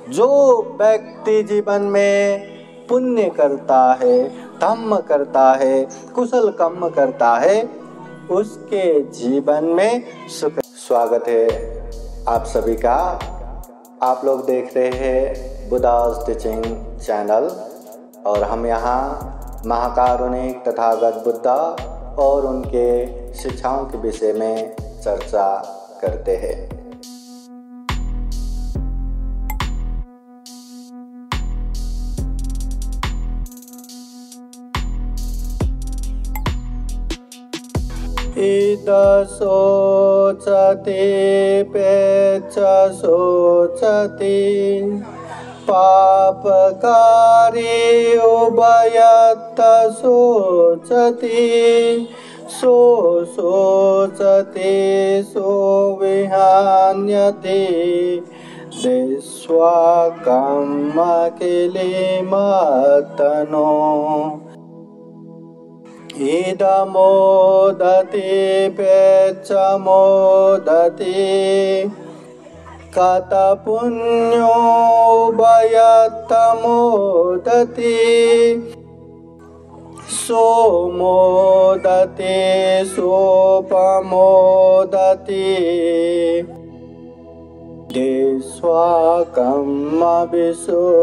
जो व्यक्ति जीवन में पुण्य करता है, धम्म करता है, कुशल कर्म करता है, उसके जीवन में सुख। स्वागत है आप सभी का। आप लोग देख रहे हैं बुद्धास टीचिंग चैनल और हम यहाँ महाकारुणिक तथागत बुद्ध और उनके शिक्षाओं के विषय में चर्चा करते हैं। इत शोचति पेच शोचति पापकारी उभयत शोचति सो शोचति सो विहान्यति दिस्वाकम्म किलिमतनो इदमोदति पेच्चमोदति कतपुण्यो भयत्तमोदति सोमोदति सोपमोदति दिस्वाकम्म विशुद्धिमतनो।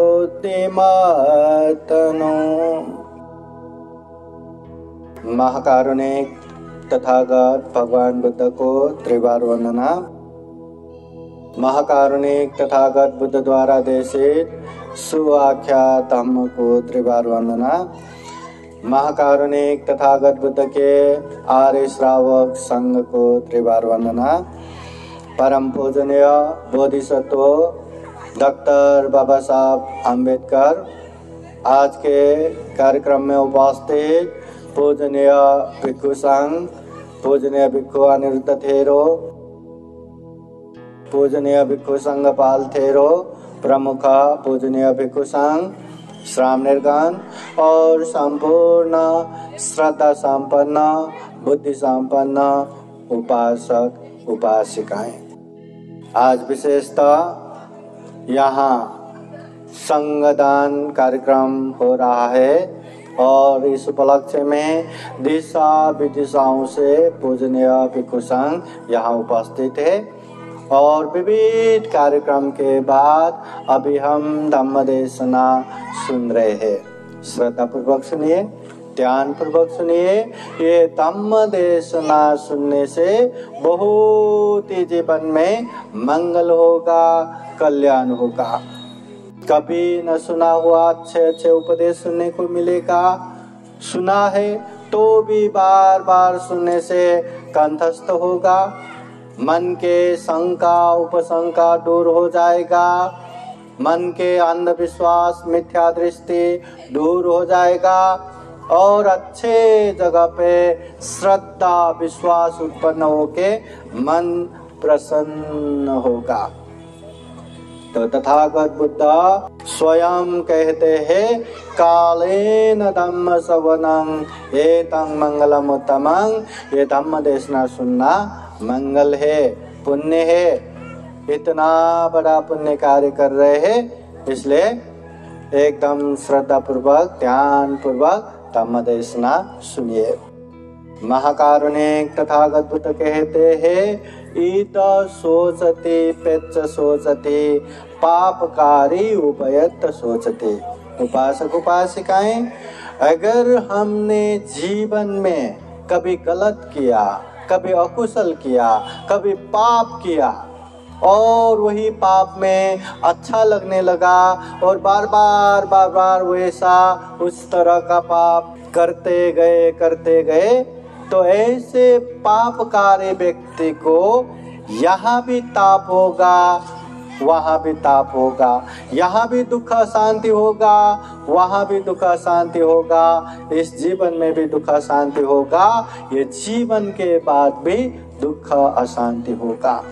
महाकारुणिक तथागत भगवान बुद्ध को त्रिवार वंदना। महाकारुणिक तथागत बुद्ध द्वारा देशित सुआख्या धम्म को त्रिवार वंदना। महाकारुणिक तथागत बुद्ध के आर्य श्रावक संघ को त्रिवार वंदना। परम पूजनीय बोधिसत्व डॉक्टर बाबा साहब अम्बेडकर, आज के कार्यक्रम में उपस्थित पूजनीय भिक्षु संघ, पूजनीय भिक्षु अनिरुद्ध थेरो, पूजनीय भिक्षु संघ पाल थेरो, प्रमुख पूजनीय भिक्षु संघ श्रामनिर्गण और संपूर्ण श्रद्धा संपन्न बुद्धि संपन्न उपासक उपासिकाएं, आज विशेषतः यहाँ संगदान कार्यक्रम हो रहा है और इस उपलक्ष्य में दिशा विदिशाओं से पूजनीय भिक्षु संघ यहाँ उपस्थित है और विविध कार्यक्रम के बाद अभी हम धम्म देशना सुन रहे हैं। श्रद्धा पूर्वक सुनिए, ध्यान पूर्वक सुनिए। ये धम्म देशना सुनने से बहुत ही जीवन में मंगल होगा, कल्याण होगा। कभी न सुना हुआ अच्छे अच्छे उपदेश सुनने को मिलेगा, सुना है तो भी बार बार सुनने से कंठस्थ होगा। मन के शंका उपशंका दूर हो जाएगा, मन के अंधविश्वास मिथ्या दृष्टि दूर हो जाएगा और अच्छे जगह पे श्रद्धा विश्वास उत्पन्न होके मन प्रसन्न होगा। तो तथागत बुद्ध स्वयं कहते हैं कालेन धम्म श्रवणं एतं मंगलम उत्तमं। ये धम्म देशना सुनना मंगल है, पुण्य है। इतना बड़ा पुण्य कार्य कर रहे हैं, इसलिए एकदम श्रद्धा पूर्वक ध्यान पूर्वक धम्म देशना सुनिए। महाकारुणिक तथागत बुद्ध कहते हैं इत सोचते पेच सोचते पापकारी उभयत सोचते। उपासक उपासिकाएं, अगर हमने जीवन में कभी गलत किया, कभी अकुशल किया, कभी पाप किया और वही पाप में अच्छा लगने लगा और बार बार वैसा उस तरह का पाप करते गए तो ऐसे पापकारी व्यक्ति को यहाँ भी ताप होगा, वहाँ भी ताप होगा, यहाँ भी दुख अशांति होगा, वहाँ भी दुख अशांति होगा, इस जीवन में भी दुख अशांति होगा, ये जीवन के बाद भी दुख अशांति होगा।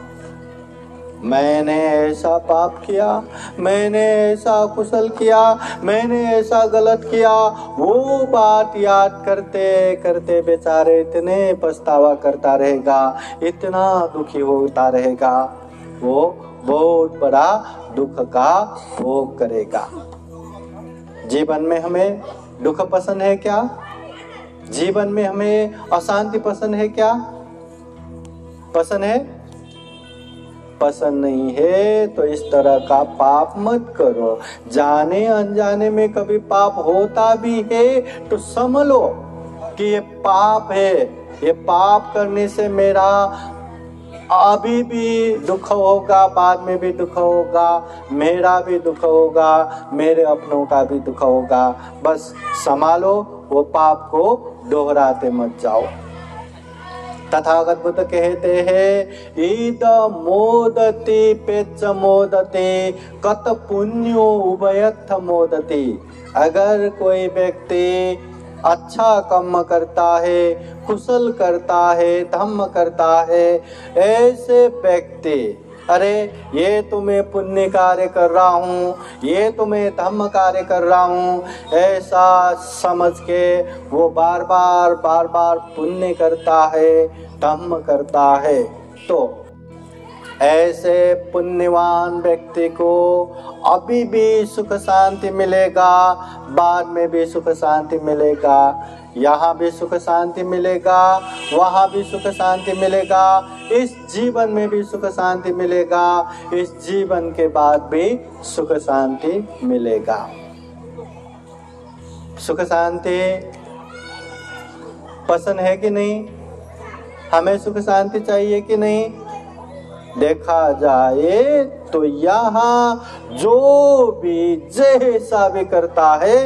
मैंने ऐसा पाप किया, मैंने ऐसा कुशल किया, मैंने ऐसा गलत किया, वो बात याद करते करते बेचारे इतने पछतावा करता रहेगा, इतना दुखी होता रहेगा, वो बहुत बड़ा दुख का भोग करेगा। जीवन में हमें दुख पसंद है क्या? जीवन में हमें अशांति पसंद है क्या? पसंद है? पसंद नहीं है तो इस तरह का पाप मत करो। जाने अनजाने में कभी पाप होता भी है तो समझ लो कि ये पाप है। ये पाप करने से मेरा अभी भी दुख होगा, बाद में भी दुख होगा, मेरा भी दुख होगा, मेरे अपनों का भी दुख होगा। बस संभालो, वो पाप को दोहराते मत जाओ। तथागत बुद्ध कहते हैं ईद मोदति पेच मोदति कत पुण्यो उभयथ मोदति। अगर कोई व्यक्ति अच्छा कर्म करता है, कुशल करता है, धम्म करता है, ऐसे व्यक्ति, अरे ये तो मैं पुण्य कार्य कर रहा हूँ, ये तो मैं धम्म कार्य कर रहा हूँ, ऐसा समझ के वो बार बार पुण्य करता है, धम्म करता है। तो ऐसे पुण्यवान व्यक्ति को अभी भी सुख शांति मिलेगा, बाद में भी सुख शांति मिलेगा, यहाँ भी सुख शांति मिलेगा, वहाँ भी सुख शांति मिलेगा, इस जीवन में भी सुख शांति मिलेगा, इस जीवन के बाद भी सुख शांति मिलेगा। सुख शांति पसंद है कि नहीं? हमें सुख शांति चाहिए कि नहीं? देखा जाए तो यहाँ जो भी जैसा भी करता है,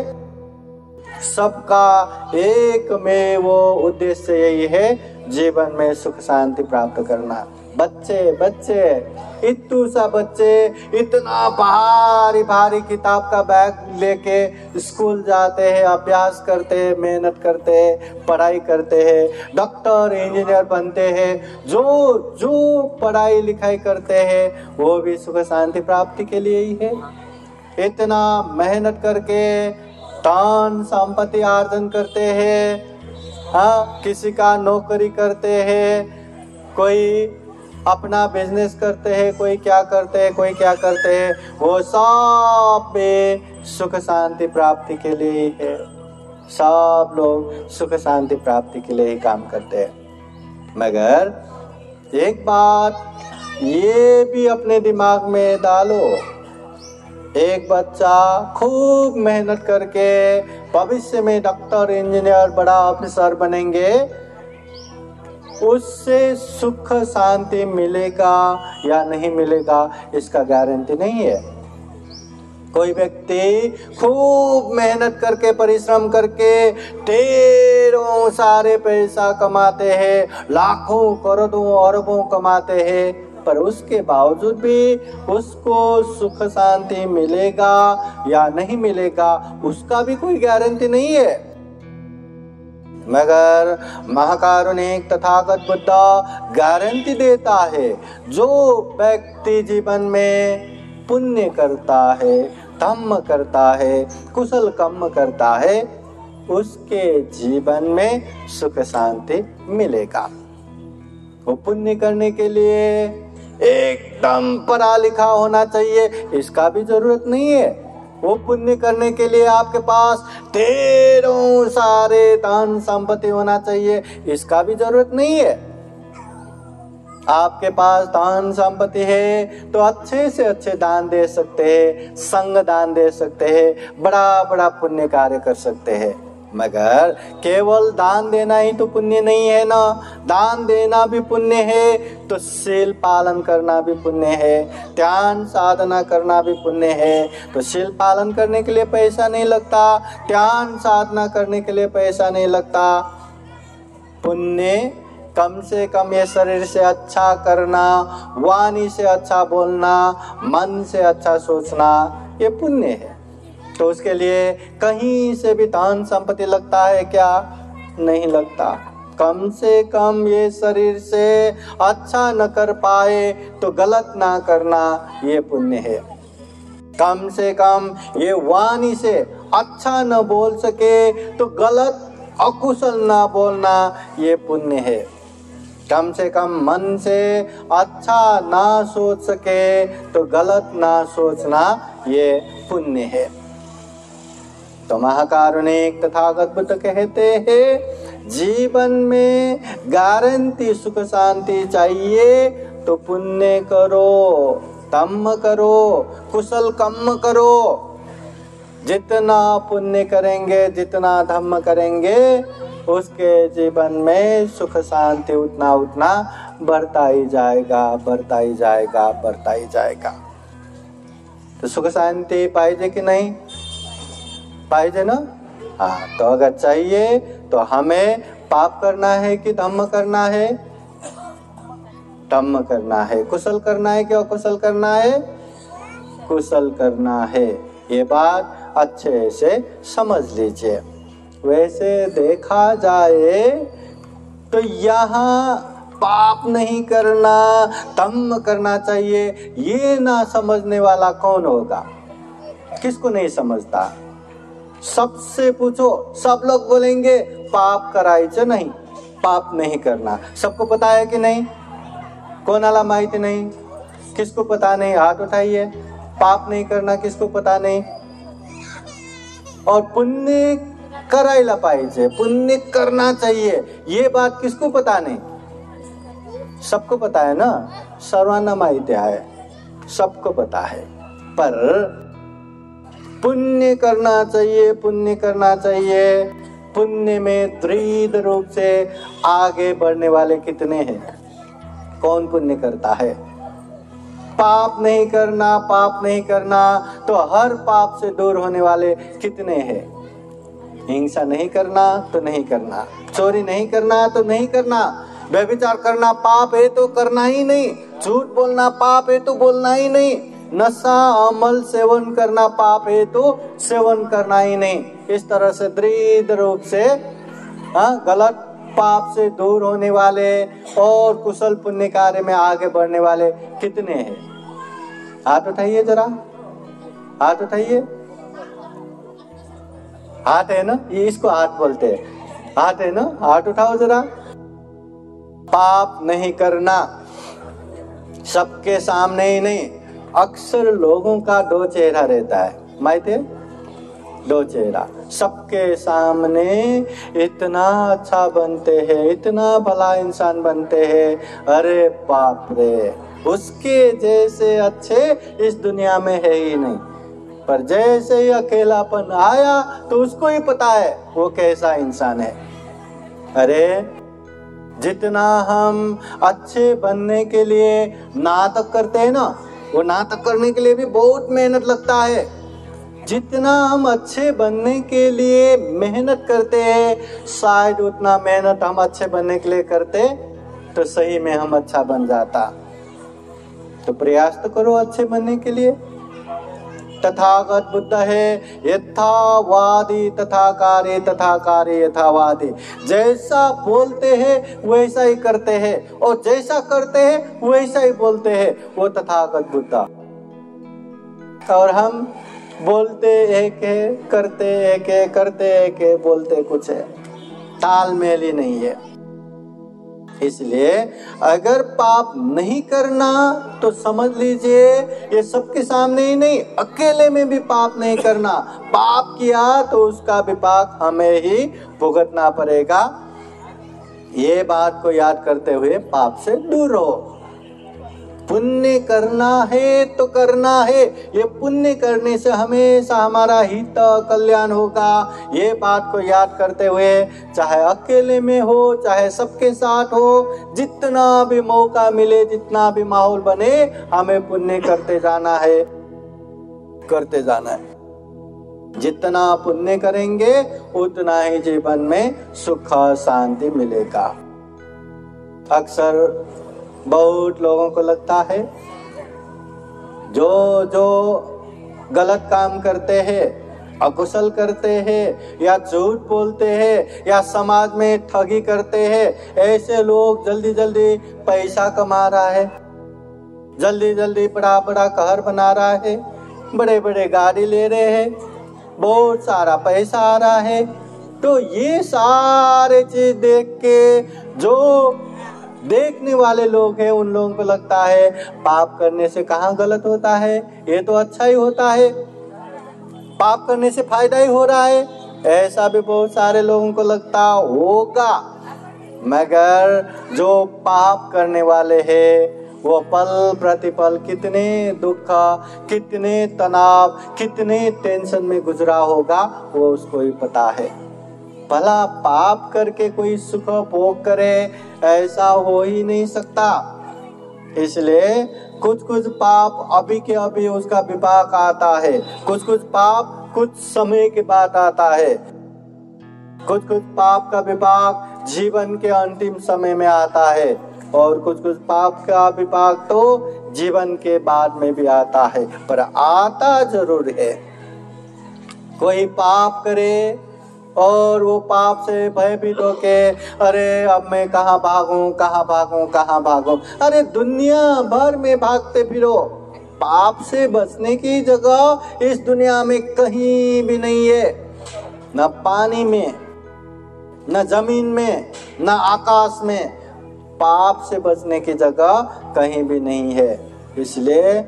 सबका एक में वो उद्देश्य यही है, जीवन में सुख शांति प्राप्त करना। बच्चे इतू सा बच्चे इतना भारी किताब का बैग लेके स्कूल जाते हैं, अभ्यास करते हैं, मेहनत करते हैं, पढ़ाई करते हैं, डॉक्टर इंजीनियर बनते हैं। जो पढ़ाई लिखाई करते हैं वो भी सुख शांति प्राप्ति के लिए ही है। इतना मेहनत करके धन संपत्ति अर्जन करते हैं, हाँ, किसी का नौकरी करते हैं, कोई अपना बिजनेस करते हैं, कोई क्या करते हैं, वो सब में सुख शांति प्राप्ति के लिए ही है। सब लोग सुख शांति प्राप्ति के लिए ही काम करते हैं। मगर एक बात ये भी अपने दिमाग में डालो, एक बच्चा खूब मेहनत करके भविष्य में डॉक्टर इंजीनियर बड़ा ऑफिसर बनेंगे, उससे सुख शांति मिलेगा या नहीं मिलेगा इसका गारंटी नहीं है। कोई व्यक्ति खूब मेहनत करके परिश्रम करके ढेरों सारे पैसा कमाते हैं, लाखों करोड़ों अरबों कमाते हैं, पर उसके बावजूद भी उसको सुख शांति मिलेगा या नहीं मिलेगा उसका भी कोई गारंटी नहीं है। मगर महाकारुणिक तथागत बुद्ध गारंटी देता है, जो व्यक्ति जीवन में पुण्य करता है, धम्म करता है, कुशल कर्म करता है, उसके जीवन में सुख शांति मिलेगा। वो पुण्य करने के लिए एकदम पढ़ा लिखा होना चाहिए इसका भी जरूरत नहीं है। वो पुण्य करने के लिए आपके पास ढेरों सारे धन संपत्ति होना चाहिए इसका भी जरूरत नहीं है। आपके पास धन संपत्ति है तो अच्छे से अच्छे दान दे सकते हैं, संग दान दे सकते हैं, बड़ा बड़ा पुण्य कार्य कर सकते हैं। मगर केवल दान देना ही तो पुण्य नहीं है ना। दान देना भी पुण्य है तो शील पालन करना भी पुण्य है, ध्यान साधना करना भी पुण्य है। तो शील पालन करने के लिए पैसा नहीं लगता, ध्यान साधना करने के लिए पैसा नहीं लगता। पुण्य कम से कम ये शरीर से अच्छा करना, वाणी से अच्छा बोलना, मन से अच्छा सोचना, ये पुण्य है। तो उसके लिए कहीं से भी धन संपत्ति लगता है क्या? नहीं लगता। कम से कम ये शरीर से अच्छा न कर पाए तो गलत ना करना, ये पुण्य है। कम से कम ये वाणी से अच्छा न बोल सके तो गलत अकुशल ना बोलना, ये पुण्य है। कम से कम मन से अच्छा ना सोच सके तो गलत ना सोचना ये पुण्य है। तो महाकारुणिक तथागत बुद्ध कहते हैं जीवन में गारंटी सुख शांति चाहिए तो पुण्य करो, धम्म करो, कुशल कर्म करो। जितना पुण्य करेंगे, जितना धम्म करेंगे, उसके जीवन में सुख शांति उतना उतना बढ़ता ही जाएगा, बढ़ता ही जाएगा, बढ़ता ही जाएगा। तो सुख शांति पाइजे कि नहीं पाइजे ना? हाँ, तो अगर चाहिए तो हमें पाप करना है कि धम्म करना है? धम्म करना है। कुशल करना है कि अकुशल करना है? कुशल करना है। ये बात अच्छे से समझ लीजिए। वैसे देखा जाए तो यहाँ पाप नहीं करना, धम्म करना चाहिए, ये ना समझने वाला कौन होगा? किसको नहीं समझता? सबसे पूछो, सब लोग बोलेंगे पाप करायचं नहीं, पाप नहीं करना। सबको पता है कि नहीं? कोणाला माहिती नहीं? किसको पता नहीं? हाथ उठाइए। पाप नहीं करना किसको पता नहीं? और पुण्य करायला पाहिजे, पुण्य करना चाहिए, ये बात किसको पता नहीं? सबको पता है ना, सर्वांना माहिती है, सबको पता है। पर पुण्य करना चाहिए, पुण्य करना चाहिए। पुण्य में दृढ़ रूप से आगे बढ़ने वाले कितने हैं? कौन पुण्य करता है? पाप नहीं करना, पाप नहीं करना, तो हर पाप से दूर होने वाले कितने हैं? हिंसा नहीं करना तो नहीं करना, चोरी नहीं करना तो नहीं करना, व्यभिचार करना पाप है तो करना ही नहीं, झूठ बोलना पाप है तो बोलना ही नहीं, नशा अमल सेवन करना पाप है तो सेवन करना ही नहीं। इस तरह से दृढ़ रूप से गलत पाप से दूर होने वाले और कुशल पुण्य कार्य में आगे बढ़ने वाले कितने हैं? हाथ उठाइए जरा, हाथ उठाइए। हाथ है ना, ये इसको हाथ बोलते हैं, हाथ है ना, हाथ उठाओ जरा। पाप नहीं करना, सबके सामने ही नहीं। अक्सर लोगों का दो चेहरा रहता है, माहिती? दो चेहरा। सबके सामने इतना अच्छा बनते हैं, इतना भला इंसान बनते हैं, अरे बाप रे, उसके जैसे अच्छे इस दुनिया में है ही नहीं। पर जैसे ही अकेलापन आया तो उसको ही पता है वो कैसा इंसान है। अरे जितना हम अच्छे बनने के लिए नाटक करते हैं ना, वो नाटक करने के लिए भी बहुत मेहनत लगता है। जितना हम अच्छे बनने के लिए मेहनत करते हैं, शायद उतना मेहनत हम अच्छे बनने के लिए करते तो सही में हम अच्छा बन जाता। तो प्रयास तो करो अच्छे बनने के लिए। तथागत बुद्ध है यथावादी तथाकारी, तथाकारी यथावादी। जैसा बोलते हैं वैसा ही करते हैं, और जैसा करते हैं वैसा ही बोलते हैं, वो तथागत बुद्ध। और हम बोलते एक है, करते एक है, करते एक है, बोलते कुछ है, तालमेल ही नहीं है। इसलिए अगर पाप नहीं करना तो समझ लीजिए ये सबके सामने ही नहीं, अकेले में भी पाप नहीं करना। पाप किया तो उसका विपाक हमें ही भुगतना पड़ेगा। ये बात को याद करते हुए पाप से दूर रहो। पुण्य करना है तो करना है, ये पुण्य करने से हमेशा हमारा हित कल्याण होगा। ये बात को याद करते हुए चाहे अकेले में हो चाहे सबके साथ हो, जितना भी मौका मिले, जितना भी माहौल बने, हमें पुण्य करते जाना है, करते जाना है। जितना पुण्य करेंगे उतना ही जीवन में सुख शांति मिलेगा। अक्सर बहुत लोगों को लगता है जो जो गलत काम करते हैं, अकुशल करते हैं, या झूठ बोलते हैं, या समाज में ठगी करते हैं, ऐसे लोग जल्दी जल्दी पैसा कमा रहा है, जल्दी जल्दी बड़ा बड़ा घर बना रहा है, बड़े बड़े गाड़ी ले रहे हैं, बहुत सारा पैसा आ रहा है। तो ये सारे चीज देख के जो देखने वाले लोग हैं उन लोगों को लगता है पाप करने से कहाँ गलत होता है, ये तो अच्छा ही होता है, पाप करने से फायदा ही हो रहा है। ऐसा भी बहुत सारे लोगों को लगता होगा, मगर जो पाप करने वाले हैं वो पल प्रतिपल कितने दुख, कितने तनाव, कितने टेंशन में गुजरा होगा वो उसको ही पता है। भला पाप करके कोई सुख भोग करे, ऐसा हो ही नहीं सकता। इसलिए कुछ कुछ पाप अभी के अभी उसका विपाक आता है, कुछ कुछ पाप कुछ समय के बाद आता है, कुछ कुछ पाप का विपाक जीवन के अंतिम समय में आता है, और कुछ कुछ पाप का विपाक तो जीवन के बाद में भी आता है, पर आता जरूर है। कोई पाप करे और वो पाप से भयभीत होके अरे अब मैं कहाँ भागूं, कहाँ भागूं, कहाँ भागूं, अरे दुनिया भर में भागते फिरो, पाप से बचने की जगह इस दुनिया में कहीं भी नहीं है। न पानी में, न जमीन में, न आकाश में, पाप से बचने की जगह कहीं भी नहीं है। इसलिए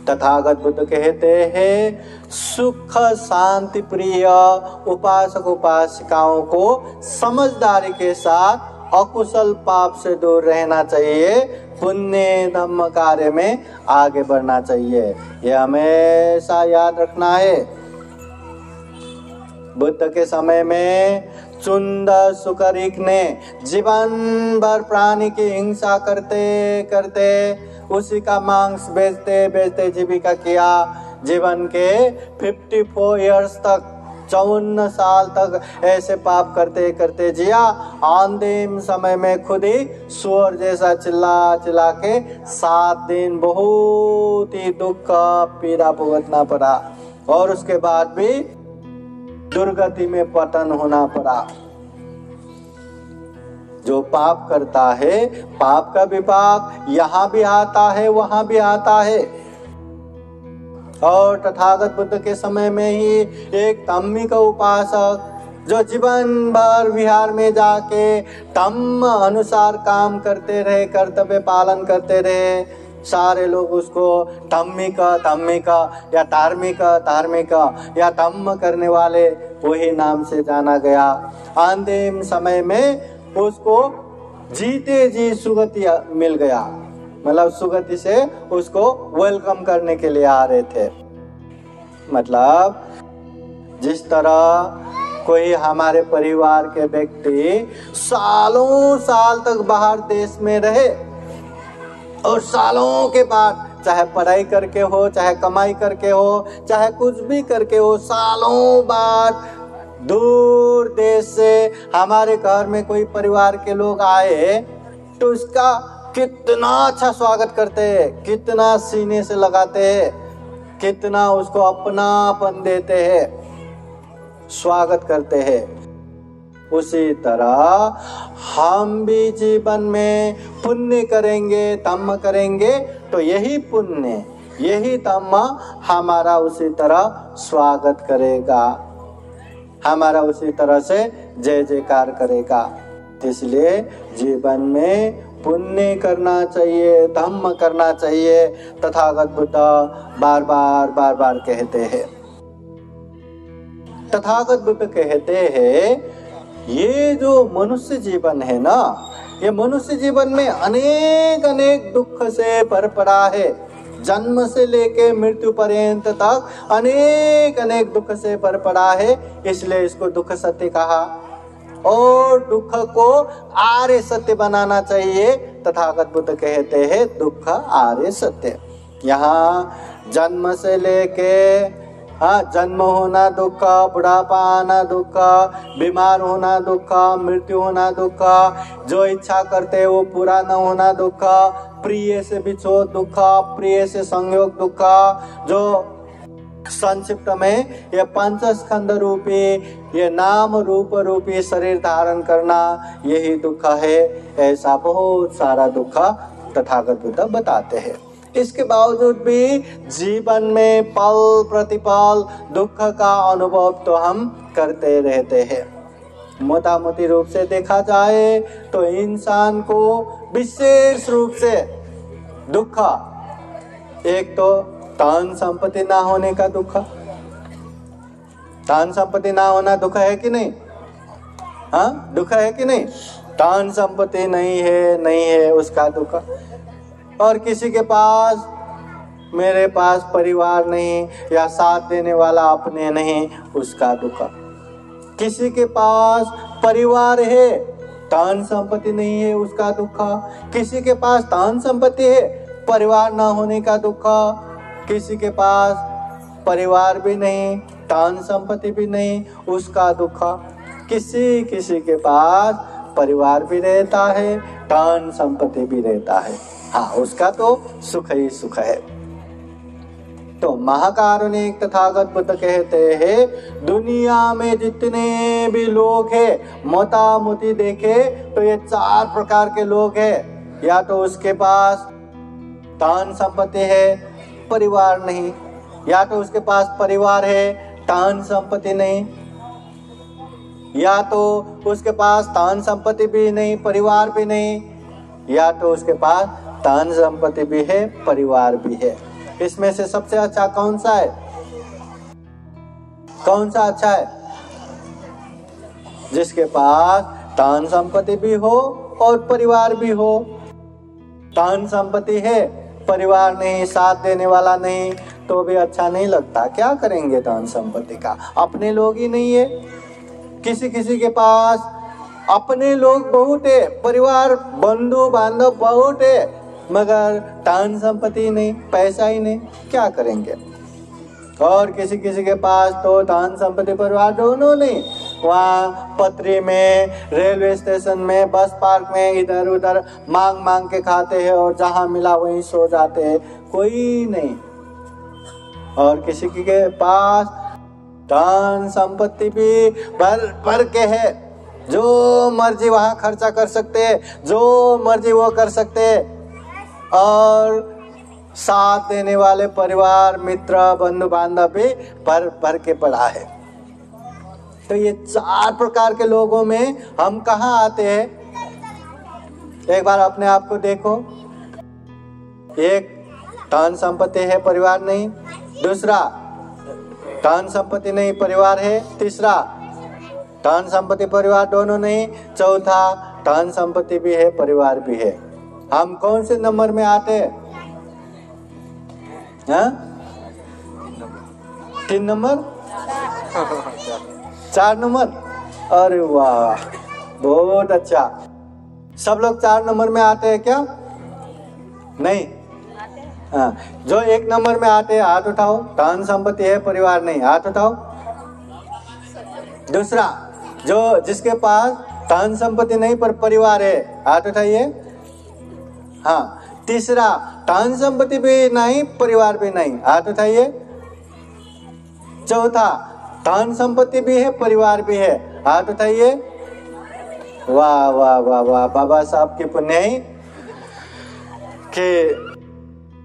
तथागत बुद्ध कहते हैं सुख शांति प्रिय उपासक उपासिकाओं को समझदारी के साथ अकुशल पाप से दूर रहना चाहिए, पुण्य धर्म कार्य में आगे बढ़ना चाहिए। यह हमेशा याद रखना है। बुद्ध के समय में चुंद सुकरिक ने जीवन भर प्राणी की हिंसा करते करते उसी का मांस बेचते बेचते जीविका किया। जीवन के 54 इयर्स तक, 54 साल तक ऐसे पाप करते करते जिया। अंतिम समय में खुद ही सुअर जैसा चिल्ला चिल्ला के 7 दिन बहुत ही दुख पीड़ा भुगतना पड़ा, और उसके बाद भी दुर्गति में पतन होना पड़ा। जो पाप करता है, पाप का विपाक यहाँ भी आता है वहां भी आता है। और तथागत बुद्ध के समय में ही एक धम्मी का उपासक जो जीवन भर विहार में जाके धम्म अनुसार काम करते रहे, कर्तव्य पालन करते रहे, सारे लोग उसको धम्मिक या धार्मिक या धम्म करने वाले वही नाम से जाना गया। अंतिम समय में उसको जीते जी सुगति मिल गया, मतलब सुगति से उसको वेलकम करने के लिए आ रहे थे। मतलब जिस तरह कोई हमारे परिवार के व्यक्ति सालों साल तक बाहर देश में रहे और सालों के बाद चाहे पढ़ाई करके हो, चाहे कमाई करके हो, चाहे कुछ भी करके हो, सालों बाद दूर देश से हमारे घर में कोई परिवार के लोग आए तो उसका कितना अच्छा स्वागत करते हैं, कितना सीने से लगाते हैं, कितना उसको अपनापन देते हैं, स्वागत करते हैं। उसी तरह हम भी जीवन में पुण्य करेंगे, धम्म करेंगे, तो यही पुण्य, यही धम्म हमारा उसी तरह स्वागत करेगा, हमारा उसी तरह से जय जयकार करेगा। इसलिए जीवन में पुण्य करना चाहिए, धम्म करना चाहिए, तथागत बुद्ध बार बार कहते हैं। तथागत बुद्ध कहते हैं ये जो मनुष्य जीवन है ना, ये मनुष्य जीवन में अनेक दुख से भर पड़ा है। जन्म से लेके मृत्यु पर्यंत तक अनेक दुख से भर पड़ा है, इसलिए इसको दुख सत्य कहा। और दुख को आर्य सत्य बनाना चाहिए। तथागत बुद्ध कहते हैं दुख आर्य सत्य। यहाँ जन्म से लेके जन्म होना दुख, बुढ़ापा आना दुख, बीमार होना दुख, मृत्यु होना दुख, जो इच्छा करते वो पूरा न होना दुख, प्रिय से बिछोह दुख, प्रिय से संयोग दुख, जो संक्षिप्त में ये पंचस्कंद रूपी, ये नाम रूप रूपी शरीर धारण करना, यही दुख है। ऐसा बहुत सारा दुख तथागत बुद्ध बताते हैं। इसके बावजूद भी जीवन में पल प्रतिपल दुख का अनुभव तो हम करते रहते हैं। मोटा मोटी रूप से देखा जाए तो इंसान को विशेष रूप से दुख, एक तो धन संपत्ति ना होने का दुख। धन संपत्ति ना होना दुख है कि नहीं? हाँ, दुख है कि नहीं? धन संपत्ति नहीं है उसका दुख। और किसी के पास, मेरे पास परिवार नहीं या साथ देने वाला अपने नहीं, उसका दुख। किसी के पास परिवार है, धन संपत्ति नहीं है, उसका दुख। किसी के पास धन संपत्ति है, परिवार ना होने का दुख। किसी के पास परिवार भी नहीं, धन संपत्ति भी नहीं, उसका दुख। किसी के पास परिवार भी रहता है, धन संपत्ति भी रहता है, हाँ, उसका तो सुख ही सुख है। तो महाकारुणिक तथागत बुद्ध कहते हैं, दुनिया में जितने भी लोग हैं, मोटा मोटी देखे तो ये 4 प्रकार के लोग हैं। या तो उसके पास धन संपत्ति है, परिवार नहीं, या तो उसके पास परिवार है, धन संपत्ति नहीं, या तो उसके पास धन संपत्ति भी नहीं, परिवार भी नहीं, या तो उसके पास धन संपत्ति भी है, परिवार भी है। इसमें से सबसे अच्छा कौन सा है? कौन सा अच्छा है? जिसके पास धन संपत्ति भी हो और परिवार भी हो। धन संपत्ति है, परिवार नहीं, साथ देने वाला नहीं, तो भी अच्छा नहीं लगता। क्या करेंगे धन संपत्ति का? अपने लोग ही नहीं है। किसी के पास अपने लोग बहुत है, परिवार बंधु बांधव बहुत है, मगर धन संपत्ति नहीं, पैसा ही नहीं, क्या करेंगे? और किसी के पास तो धन संपत्ति परिवार दोनों नहीं, वहाँ पटरी में, रेलवे स्टेशन में, बस पार्क में इधर उधर मांग के खाते हैं और जहाँ मिला वहीं सो जाते हैं, कोई नहीं। और किसी के पास धन संपत्ति भी भर के है, जो मर्जी वहाँ खर्चा कर सकते हैं, जो मर्जी वो कर सकते हैं, और साथ देने वाले परिवार, मित्र, बंधु बांधव भी भर के पड़ा है। तो ये 4 प्रकार के लोगों में हम कहाँ आते हैं? एक बार अपने आप को देखो। एक, धन संपत्ति है, परिवार नहीं। दूसरा, धन संपत्ति नहीं, परिवार है। तीसरा, धन संपत्ति परिवार दोनों नहीं। चौथा, धन संपत्ति भी है, परिवार भी है। हम कौन से नंबर में आते हैं? 3 नंबर, 4 नंबर। अरे वाह, बहुत अच्छा। सब लोग 4 नंबर में आते हैं क्या? नहीं, हाँ। जो 1 नंबर में आते हैं हाथ उठाओ। धन संपत्ति है, परिवार नहीं, हाथ उठाओ। दूसरा, जो जिसके पास धन संपत्ति नहीं पर परिवार है, हाथ उठाइए। हाँ। तीसरा, धन संपत्ति भी नहीं, परिवार भी नहीं, हाथ उठाइए। चौथा, धन संपत्ति भी है, परिवार भी है, हाथ उठाइए। वाह वाह वाह वाह, बाबा साहब की पुण्य है कि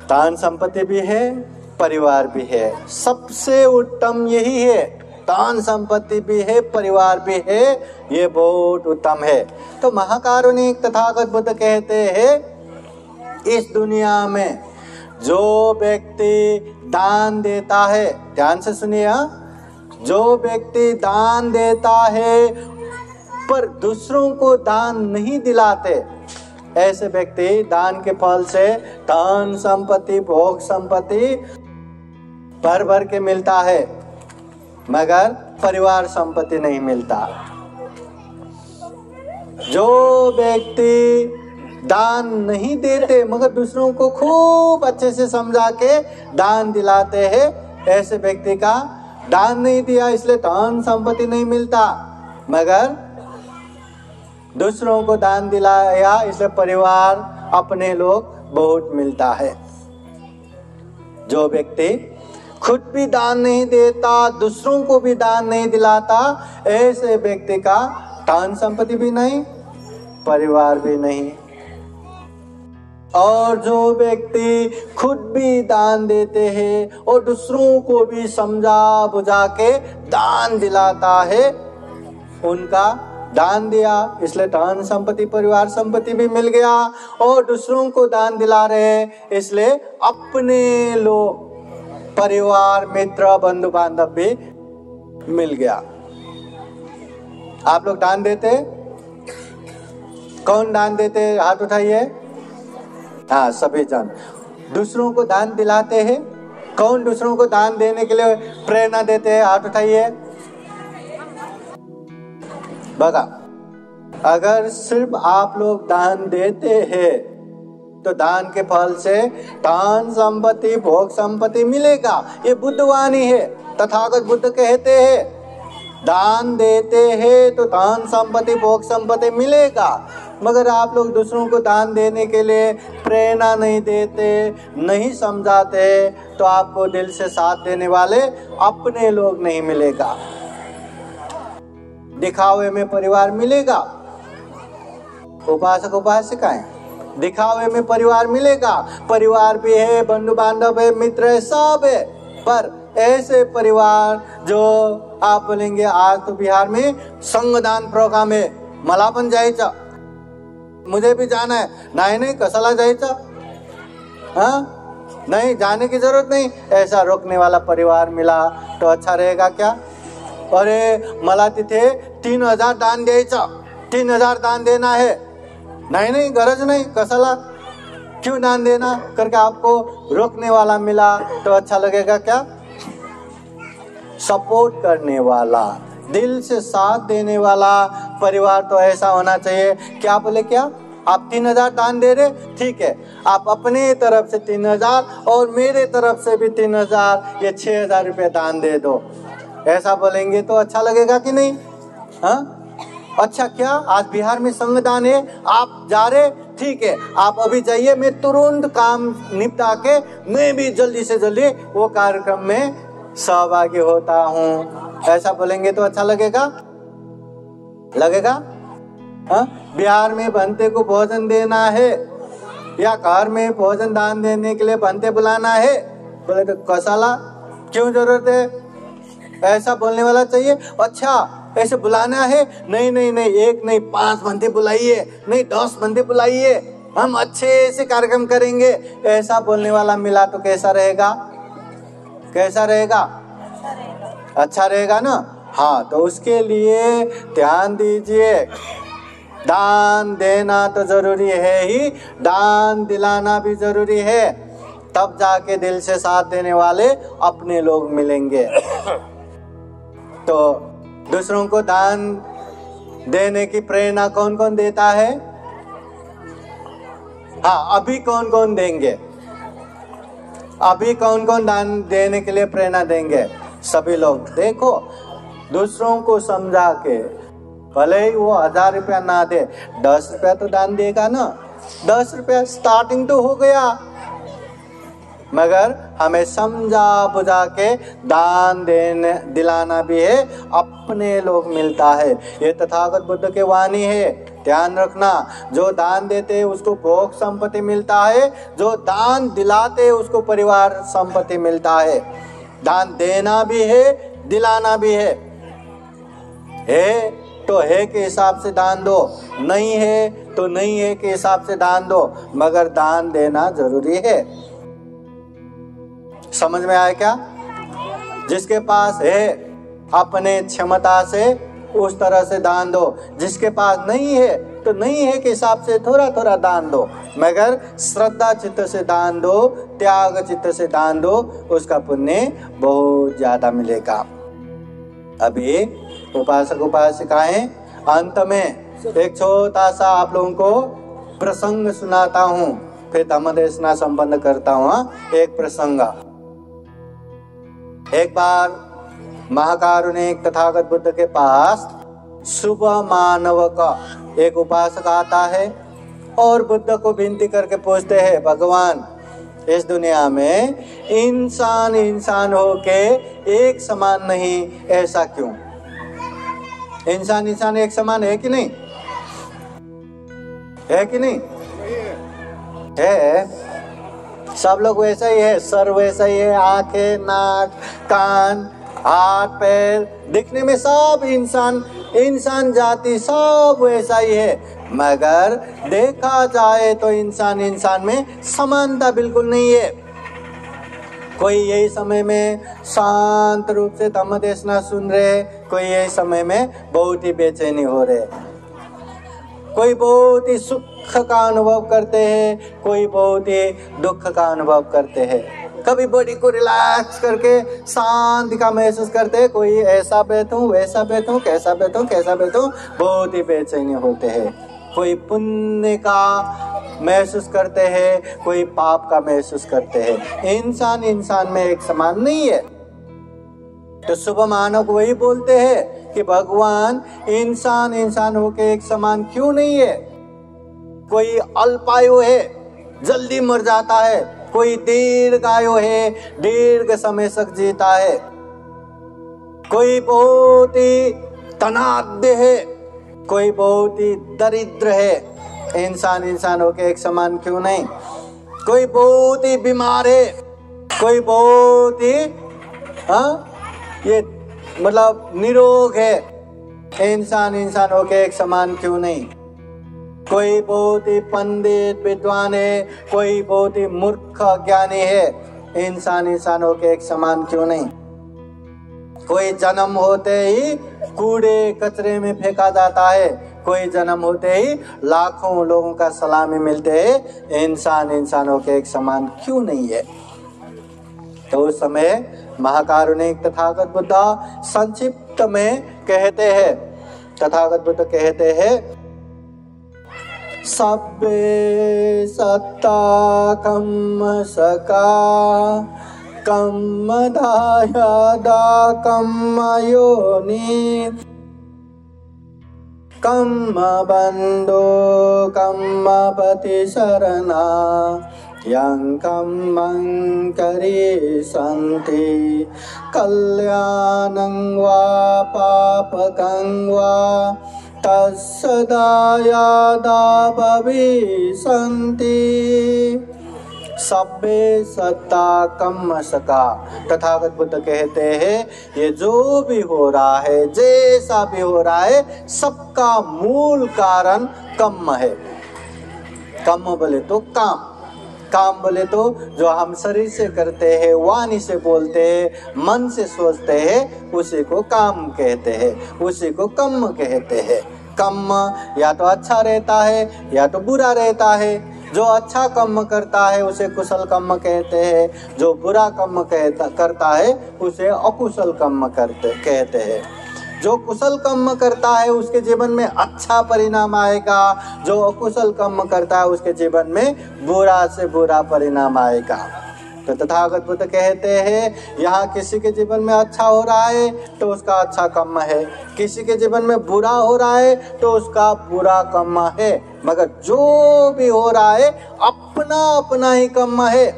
धन संपत्ति भी है, परिवार भी है। सबसे उत्तम यही है, धन संपत्ति भी है, परिवार भी है, ये बहुत उत्तम है। तो महाकारुणिक तथागत बुद्ध कहते हैं, इस दुनिया में जो व्यक्ति दान देता है, ध्यान से सुनिए, जो व्यक्ति दान देता है पर दूसरों को दान नहीं दिलाते, ऐसे व्यक्ति दान के फल से धन संपत्ति, भोग संपत्ति भर के मिलता है, मगर परिवार संपत्ति नहीं मिलता। जो व्यक्ति दान नहीं देते मगर दूसरों को खूब अच्छे से समझा के दान दिलाते हैं, ऐसे व्यक्ति का दान नहीं दिया इसलिए धन संपत्ति नहीं मिलता, मगर दूसरों को दान दिलाया इसलिए परिवार, अपने लोग बहुत मिलता है। जो व्यक्ति खुद भी दान नहीं देता, दूसरों को भी दान नहीं दिलाता, ऐसे व्यक्ति का धन संपत्ति भी नहीं, परिवार भी नहीं। और जो व्यक्ति खुद भी दान देते हैं और दूसरों को भी समझा बुझा के दान दिलाता है, उनका दान दिया, इसलिए धन संपत्ति परिवार संपत्ति भी मिल गया, और दूसरों को दान दिला रहे इसलिए अपने लोग परिवार मित्र बंधु बांधव भी मिल गया। आप लोग दान देते? कौन दान देते? हाथ उठाइए। हाँ, सभी जन। दूसरों को दान दिलाते हैं? कौन दूसरों को दान देने के लिए प्रेरणा देते हैं? हाथ उठाइए। बगा, अगर सिर्फ आप लोग दान देते हैं तो दान के फल से धन संपत्ति भोग संपत्ति मिलेगा। ये बुद्धवाणी है। तथागत बुद्ध कहते हैं दान देते हैं तो धन संपत्ति भोग संपत्ति मिलेगा। मगर आप लोग दूसरों को दान देने के लिए प्रेरणा नहीं देते, नहीं समझाते, तो आपको दिल से साथ देने वाले अपने लोग नहीं मिलेगा। दिखावे में परिवार मिलेगा। उपासक उपासिकाएं, दिखावे में परिवार मिलेगा। परिवार भी है, बंधु बांधव है, मित्र है, सब है, पर ऐसे परिवार जो आप बोलेंगे आज तो बिहार में संगदान प्रोग्राम है, मला पण जायचं, मुझे भी जाना है। नहीं कसाला जायचं? हाँ, नहीं जाने की जरूरत नहीं। ऐसा रोकने वाला परिवार मिला तो अच्छा रहेगा क्या? अरे मला तिथे 3000 दान द्यायचं, 3000 दान देना है। नहीं गरज नहीं, कसाला क्यों दान देना करके आपको रोकने वाला मिला तो अच्छा लगेगा क्या? सपोर्ट करने वाला, दिल से साथ देने वाला परिवार तो ऐसा होना चाहिए। क्या बोले? क्या आप 3000 दान दे रहे? ठीक है, आप अपने तरफ से 3000 और मेरे तरफ से भी 3000, ये 6000 रुपये दान दे दो। ऐसा बोलेंगे तो अच्छा लगेगा कि नहीं? हाँ, अच्छा क्या आज बिहार में संगदान है, आप जा रहे? ठीक है, आप अभी जाइए, मैं तुरंत काम निपटा के मैं भी जल्दी से जल्दी वो कार्यक्रम में सहभागी होता हूँ। ऐसा बोलेंगे तो अच्छा लगेगा? लगेगा? हाँ, बिहार में भंते को भोजन देना है या घर में भोजन दान देने के लिए भंते बुलाना है, बोले तो कसाला क्यों जरूरत है? ऐसा बोलने वाला चाहिए। अच्छा ऐसे बुलाना है? नहीं, एक नहीं 5 बंदे बुलाइए, नहीं 10 बंदे बुलाइए, हम अच्छे से कार्यक्रम करेंगे। ऐसा बोलने वाला मिला तो कैसा रहेगा? कैसा रहेगा? अच्छा रहेगा ना? हाँ, तो उसके लिए ध्यान दीजिए। दान देना तो जरूरी है ही, दान दिलाना भी जरूरी है, तब जाके दिल से साथ देने वाले अपने लोग मिलेंगे। तो दूसरों को दान देने की प्रेरणा कौन कौन देता है? हाँ, अभी कौन कौन देंगे? अभी कौन कौन दान देने के लिए प्रेरणा देंगे? सभी लोग। देखो, दूसरों को समझा के, भले ही वो 1000 रुपया ना दे, 10 रुपया तो दान देगा ना। 10 रुपया स्टार्टिंग तो हो गया, मगर हमें समझा बुझा के दान देने दिलाना भी है, अपने लोग मिलता है। ये तथागत बुद्ध के वाणी है, ध्यान रखना। जो दान देते हैं उसको भोग संपत्ति मिलता है, जो दान दिलाते हैं उसको परिवार संपत्ति मिलता है। दान देना भी है, दिलाना भी है तो है के हिसाब से दान दो, नहीं है तो नहीं है के हिसाब से दान दो, मगर दान देना जरूरी है। समझ में आया क्या? जिसके पास है अपने क्षमता से उस तरह से दान दो, जिसके पास नहीं है तो नहीं है के हिसाब से थोड़ा थोड़ा दान दो, मगर श्रद्धा चित्त से दान दो, त्याग चित्त से दान दो, उसका पुण्य बहुत ज्यादा मिलेगा। अभी उपासक उपासिकाएं, अंत में एक छोटा सा आप लोगों को प्रसंग सुनाता हूँ, फिर धम्मदेशना संपन्न करता हूँ। एक प्रसंग, एक बार महाकारुणिक तथागत बुद्ध के पास शुभ मानव का एक उपासक आता है और बुद्ध को विनती करके पूछते हैं, भगवान इस दुनिया में इंसान होके एक समान नहीं, ऐसा क्यों? इंसान एक समान है कि नहीं? है कि नहीं? है। सब लोग वैसा ही है, सर वैसा ही है, आंखें, नाक, कान, हाथ, पैर, दिखने में सब इंसान इंसान जाति सब वैसा ही है, मगर देखा जाए तो इंसान में समानता बिल्कुल नहीं है। कोई यही समय में शांत रूप से धम्म देशना सुन रहे, कोई यही समय में बहुत ही बेचैनी हो रहे, कोई बहुत ही सुख का अनुभव करते हैं, कोई बहुत ही दुख का अनुभव करते हैं। कभी बॉडी को रिलैक्स करके शांति का महसूस करते हैं, कोई ऐसा बैठूं वैसा बैठूं, कैसा बैठूं, बहुत ही बेचैनी होते हैं। कोई पुण्य का महसूस करते हैं, कोई पाप का महसूस करते हैं। इंसान में एक समान नहीं है। तो शुभ मानव को वही बोलते हैं कि भगवान इंसान होके एक समान क्यों नहीं है। कोई अल्पायु है, जल्दी मर जाता है, कोई दीर्घायु है, दीर्घ समय तक जीता है, कोई बहुत ही धनाढ्य है, कोई बहुत ही दरिद्र है। इंसान होके एक समान क्यों नहीं। कोई बहुत ही बीमार है, कोई बहुत ही ये मतलब निरोग है। इंसान होके एक समान क्यों नहीं। कोई बहुत ही पंडित विद्वान है, कोई बहुत ही मूर्ख ज्ञानी है। इंसान होके एक समान क्यों नहीं। कोई जन्म होते ही कूड़े कचरे में फेंका जाता है, कोई जन्म होते ही लाखों लोगों का सलामी मिलते हैं। इंसान होके एक समान क्यों नहीं है। तो उस समय महाकारुणिक तथागत बुद्ध संक्षिप्त में कहते हैं, तथागत बुद्ध कहते हैं, सब्बे सत्ता कम्म सका कम्म धायदा कम्म योनि कम्म बंधो कम्म पति शरणा यं कम्मं करि सन्ति कल्याणं वा पापकं वा तत्सदायादा भविष्यन्ति। सब्बे सत्ता कम्म सका। तथागत बुद्ध कहते हैं ये जो भी हो रहा है, जैसा भी हो रहा है, सबका मूल कारण कम्म है। कम्म बोले तो काम बोले तो जो हम शरीर से करते हैं, वाणी से बोलते हैं, मन से सोचते हैं, उसी को काम कहते हैं, उसी को कम्म कहते हैं। कम्म या तो अच्छा रहता है या तो बुरा रहता है। जो अच्छा कर्म करता है उसे कुशल कर्म कहते हैं, जो बुरा कर्म करता है उसे अकुशल कर्म कहते हैं। जो कुशल कर्म करता है उसके जीवन में अच्छा परिणाम आएगा, जो अकुशल कर्म करता है उसके जीवन में बुरा से बुरा परिणाम आएगा। तो तथागत बुद्ध कहते हैं यहाँ किसी के जीवन में अच्छा हो रहा है तो उसका अच्छा कर्म है, किसी के जीवन में बुरा हो रहा है तो उसका बुरा कर्म है, मगर जो भी हो रहा है अपना अपना ही कर्म है।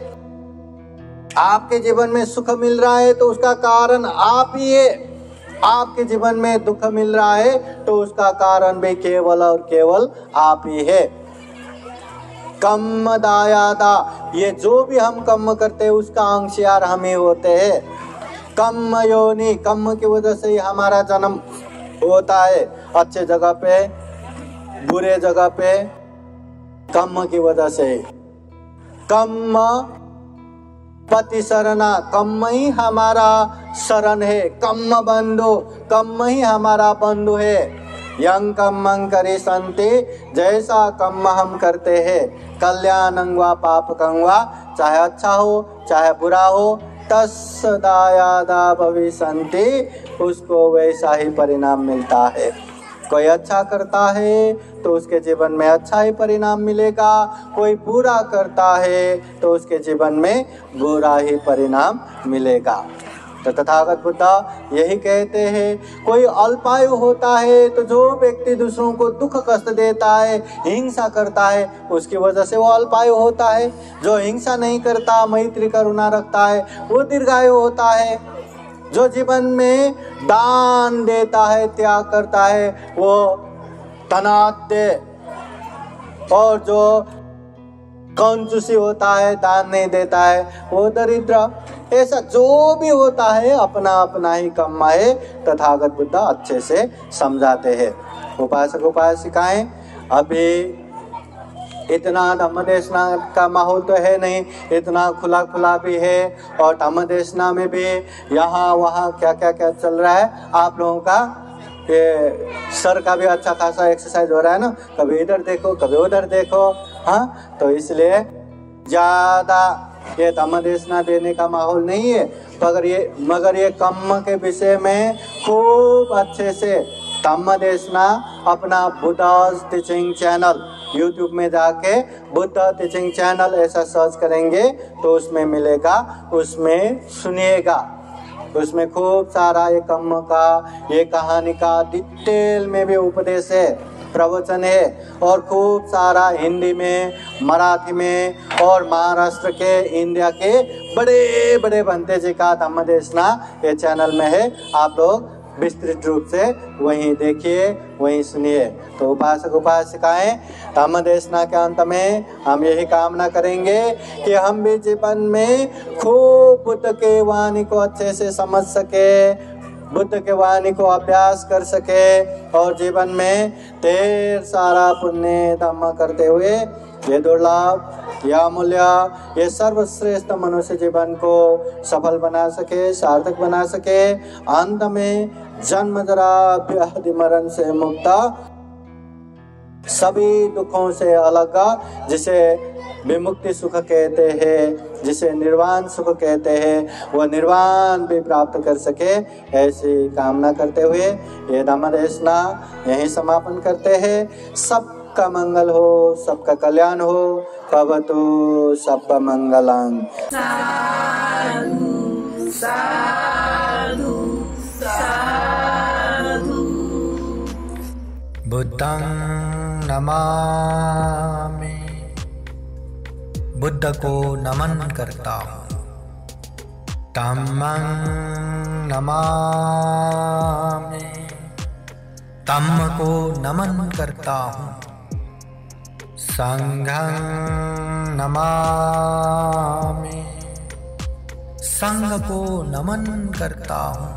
आपके जीवन में सुख मिल रहा है तो उसका कारण आप ही है, आपके जीवन में दुख मिल रहा है तो उसका कारण भी केवल और केवल आप ही है। कम्म दायादा, ये जो भी हम कर्म करते हैं उसका अंशयार हम ही होते हैं। कम्म योनि, कम्म की वजह से ही हमारा जन्म होता है, अच्छे जगह पे बुरे जगह पे, कम्म की वजह से। कम्म पति शरणा, कम्म ही हमारा शरण है। कम्म बंधु, कम्म ही हमारा बंधु है। यं कम्मं करि सन्ति, जैसा कर्म हम करते हैं, कल्याणं वा पापकं वा, चाहे अच्छा हो चाहे बुरा हो, तत्सदायादा भविष्यन्ति, उसको वैसा ही परिणाम मिलता है। कोई अच्छा करता है तो उसके जीवन में अच्छा ही परिणाम मिलेगा, कोई बुरा करता है तो उसके जीवन में बुरा ही परिणाम मिलेगा। तो तथागत बुद्ध यही कहते हैं, कोई अल्पायु होता है तो जो व्यक्ति दूसरों को दुख कष्ट देता है, हिंसा करता है, उसकी वजह से वो अल्पायु होता है। जो हिंसा नहीं करता, मैत्री करुणा रखता है, वो दीर्घायु होता है। जो जीवन में दान देता है, त्याग करता है, वो धनाढ्य, और जो कंजूसी होता है, दान नहीं देता है, वो दरिद्र। ऐसा जो भी होता है अपना अपना ही कर्म है, तथागत बुद्ध अच्छे से समझाते हैं। उपासक उपासिकाएं, अभी इतना धम्म देशना का माहौल तो है नहीं, इतना खुला खुला भी है, और धम्म देशना में भी यहाँ वहाँ क्या क्या क्या चल रहा है। आप लोगों का ये सर का भी अच्छा खासा एक्सरसाइज हो रहा है ना, कभी इधर देखो कभी उधर देखो। हाँ, तो इसलिए ज़्यादा ये धम्म देशना देने का माहौल नहीं है। मगर ये कर्म के विषय में खूब अच्छे से धम्म देशना अपना बुद्धा's टीचिंग चैनल YouTube में जाके बुद्ध टीचिंग चैनल ऐसा सर्च करेंगे तो उसमें मिलेगा, उसमें सुनिएगा। उसमें खूब सारा ये कर्म का, ये कहानी का डिटेल में भी उपदेश है, प्रवचन है, और खूब सारा हिंदी में, मराठी में और महाराष्ट्र के, इंडिया के बड़े बड़े बंते जी का धम्म देशना ये चैनल में है। आप लोग विस्तृत रूप से वहीं देखिए, वहीं सुनिए। तो उपासक उपासिकाएं, धम्म देशना के अंत में हम यही कामना करेंगे कि हम भी जीवन में खूब बुद्ध के वाणी को अच्छे से समझ सके, बुद्ध के वाणी को अभ्यास कर सके, और जीवन में ढेर सारा पुण्य धम्म करते हुए ये दुर्लभ, यह अमूल्य, ये सर्वश्रेष्ठ मनुष्य जीवन को सफल बना सके, सार्थक बना सके। अंत में जन्म जरा व्याधि मरण से मुक्त, सभी दुखों से अलग, जिसे विमुक्ति सुख कहते हैं, जिसे निर्वाण सुख कहते हैं, वह निर्वाण भी प्राप्त कर सके, ऐसी कामना करते हुए ये धम्म देशना यहीं समापन करते हैं। सबका मंगल हो, सबका कल्याण हो। भवतु सब मंगलम्। साधु साधु साधु। बुद्धं नमामि, बुद्ध को नमन करता हूँ। धम्मं नमामि, धम्म को नमन करता हूँ। संघं नमामि, संघ को नमन करता हूँ।